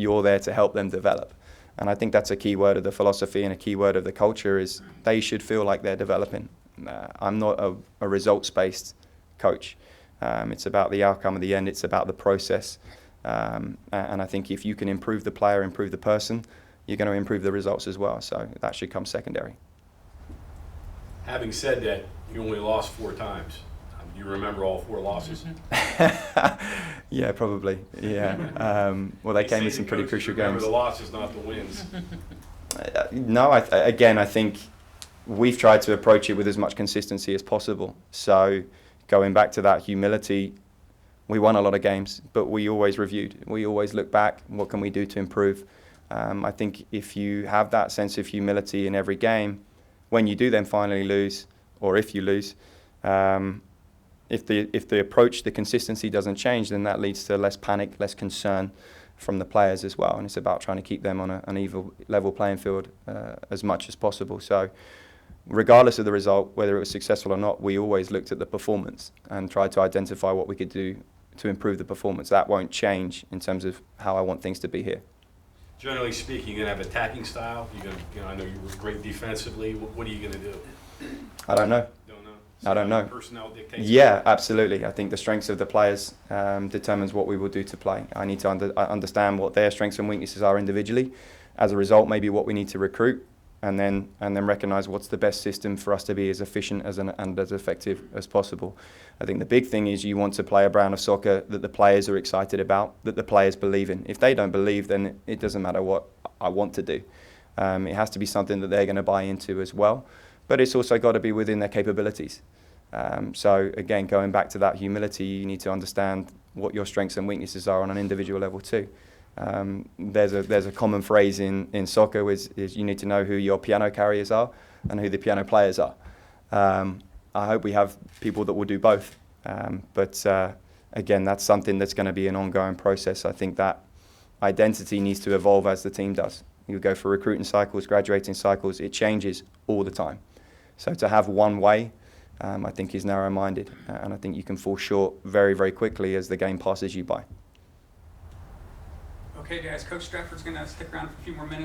you're there to help them develop. And I think that's a key word of the philosophy and a key word of the culture is they should feel like they're developing. I'm not a results-based coach. It's about the outcome at the end. It's about the process. And I think if you can improve the player, improve the person, you're going to improve the results as well. So that should come secondary. Having said that, you only lost 4 times. Do you remember all 4 losses? Yeah, probably. Yeah. Well, they came in some pretty crucial games. Remember the losses, not the wins. No, I think we've tried to approach it with as much consistency as possible. So going back to that humility, we won a lot of games, but we always reviewed. We always look back, what can we do to improve? I think if you have that sense of humility in every game, when you do then finally lose, or if you lose, if the approach, the consistency doesn't change, then that leads to less panic, less concern from the players as well. And it's about trying to keep them on an even level playing field as much as possible. So regardless of the result, whether it was successful or not, we always looked at the performance and tried to identify what we could do to improve the performance. That won't change in terms of how I want things to be here. Generally speaking, you're going to have attacking style. I know you were great defensively. What are you going to do? I don't know. Don't know? I don't know. Personnel dictates. Yeah, absolutely. I think the strengths of the players determines what we will do to play. I need to understand what their strengths and weaknesses are individually. As a result, maybe what we need to recruit, and then recognise what's the best system for us to be as efficient and as effective as possible. I think the big thing is you want to play a brand of soccer that the players are excited about, that the players believe in. If they don't believe, then it doesn't matter what I want to do. It has to be something that they're going to buy into as well, but it's also got to be within their capabilities. So again, going back to that humility, you need to understand what your strengths and weaknesses are on an individual level too. There's a common phrase in soccer is you need to know who your piano carriers are and who the piano players are. I hope we have people that will do both. But again, that's something that's going to be an ongoing process. I think that identity needs to evolve as the team does. You go for recruiting cycles, graduating cycles, it changes all the time. So to have one way, I think is narrow-minded. And I think you can fall short very, very quickly as the game passes you by. Okay, guys, Coach Stratford's going to stick around for a few more minutes.